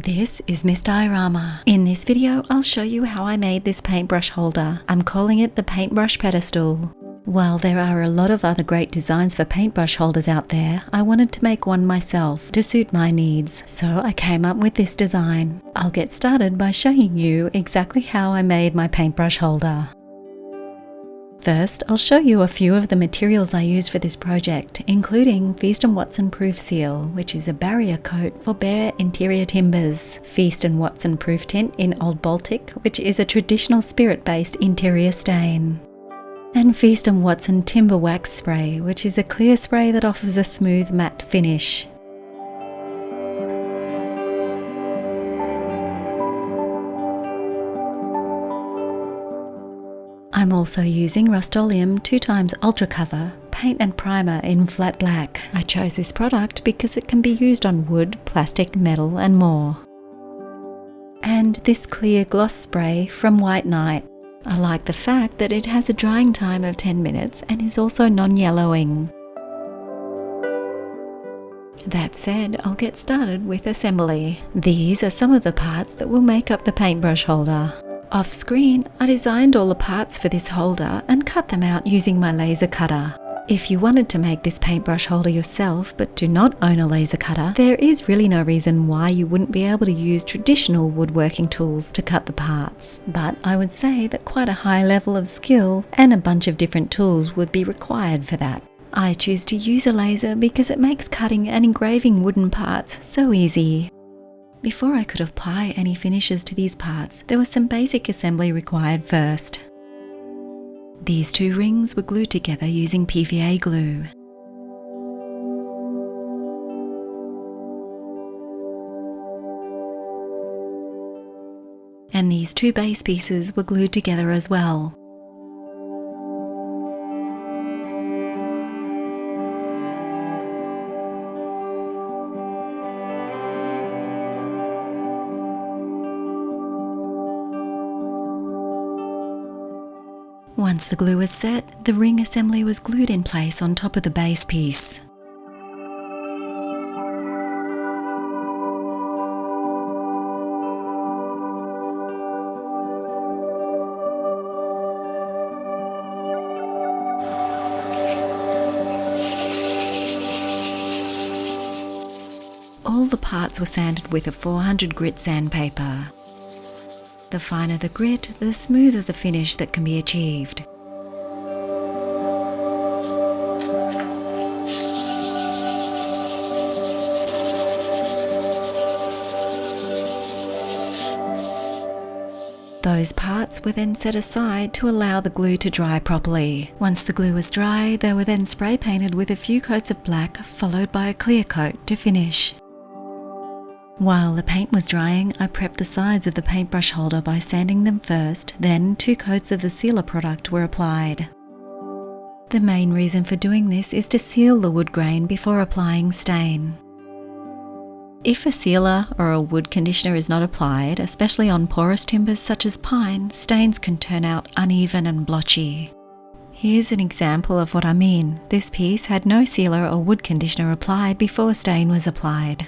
This is Miss Diorama. In this video, I'll show you how I made this paintbrush holder. I'm calling it the Paint Brush Pedestal. While there are a lot of other great designs for paintbrush holders out there, I wanted to make one myself to suit my needs, so I came up with this design. I'll get started by showing you exactly how I made my paintbrush holder. First, I'll show you a few of the materials I used for this project, including Feast & Watson Proof Seal, which is a barrier coat for bare interior timbers, Feast & Watson Proof Tint in Old Baltic, which is a traditional spirit-based interior stain, and Feast & Watson Timber Wax Spray, which is a clear spray that offers a smooth matte finish. I'm also using Rust-Oleum 2x Ultra Cover, paint and primer in flat black. I chose this product because it can be used on wood, plastic, metal and more. And this clear gloss spray from White Knight. I like the fact that it has a drying time of 10 minutes and is also non-yellowing. That said, I'll get started with assembly. These are some of the parts that will make up the paintbrush holder. Off screen, I designed all the parts for this holder and cut them out using my laser cutter. If you wanted to make this paintbrush holder yourself but do not own a laser cutter, there is really no reason why you wouldn't be able to use traditional woodworking tools to cut the parts. But I would say that quite a high level of skill and a bunch of different tools would be required for that. I choose to use a laser because it makes cutting and engraving wooden parts so easy. Before I could apply any finishes to these parts, there was some basic assembly required first. These two rings were glued together using PVA glue. And these two base pieces were glued together as well. Once the glue was set, the ring assembly was glued in place on top of the base piece. All the parts were sanded with a 400 grit sandpaper. The finer the grit, the smoother the finish that can be achieved. Those parts were then set aside to allow the glue to dry properly. Once the glue was dry, they were then spray painted with a few coats of black, followed by a clear coat to finish. While the paint was drying, I prepped the sides of the paintbrush holder by sanding them first, then 2 coats of the sealer product were applied. The main reason for doing this is to seal the wood grain before applying stain. If a sealer or a wood conditioner is not applied, especially on porous timbers such as pine, stains can turn out uneven and blotchy. Here's an example of what I mean. This piece had no sealer or wood conditioner applied before stain was applied.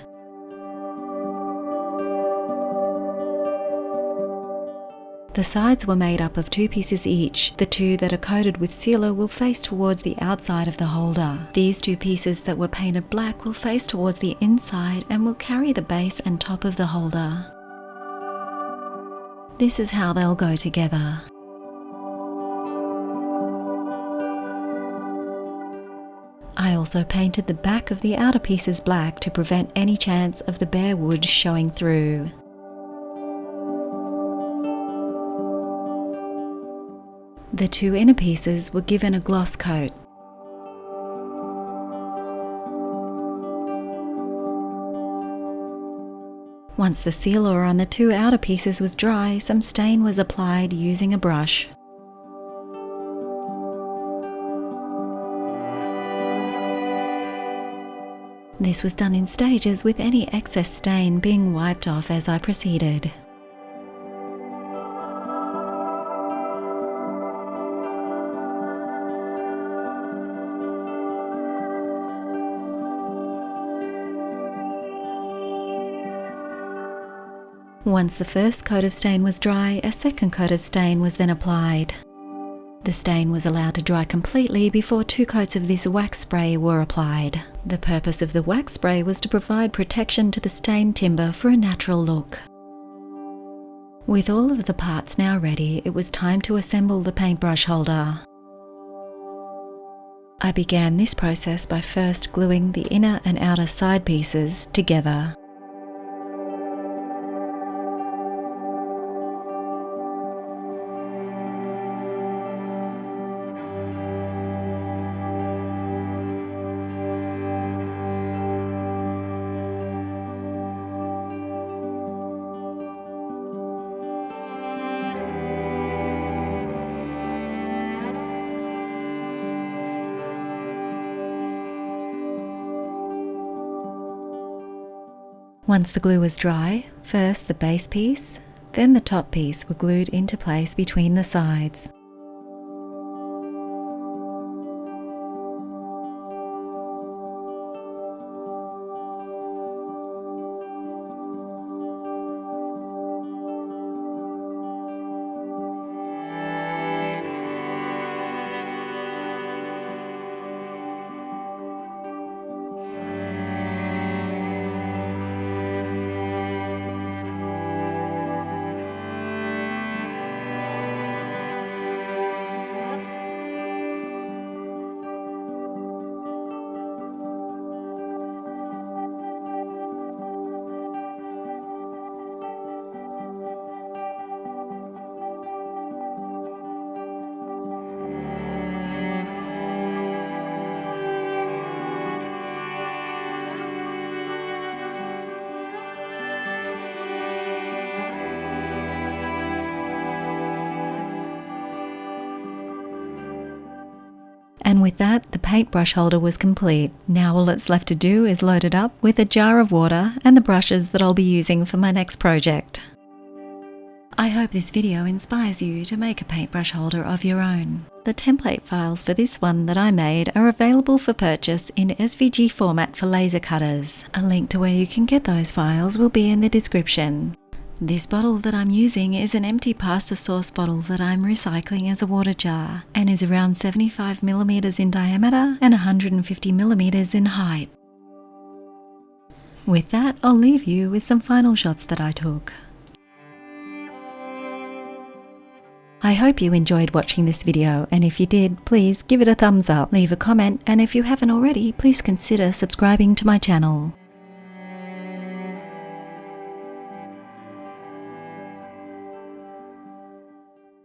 The sides were made up of 2 pieces each. The 2 that are coated with sealer will face towards the outside of the holder. These 2 pieces that were painted black will face towards the inside and will carry the base and top of the holder. This is how they'll go together. I also painted the back of the outer pieces black to prevent any chance of the bare wood showing through. The 2 inner pieces were given a gloss coat. Once the sealer on the 2 outer pieces was dry, some stain was applied using a brush. This was done in stages, with any excess stain being wiped off as I proceeded. Once the first coat of stain was dry, a second coat of stain was then applied. The stain was allowed to dry completely before 2 coats of this wax spray were applied. The purpose of the wax spray was to provide protection to the stained timber for a natural look. With all of the parts now ready, it was time to assemble the paintbrush holder. I began this process by first gluing the inner and outer side pieces together. Once the glue was dry, first the base piece, then the top piece were glued into place between the sides. And with that, the paintbrush holder was complete. Now all that's left to do is load it up with a jar of water and the brushes that I'll be using for my next project. I hope this video inspires you to make a paintbrush holder of your own. The template files for this one that I made are available for purchase in SVG format for laser cutters. A link to where you can get those files will be in the description. This bottle that I'm using is an empty pasta sauce bottle that I'm recycling as a water jar and is around 75mm in diameter and 150mm in height. With that, I'll leave you with some final shots that I took. I hope you enjoyed watching this video, and if you did, please give it a thumbs up, leave a comment, and if you haven't already, please consider subscribing to my channel.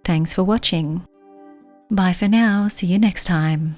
Thanks for watching. Bye for now, see you next time.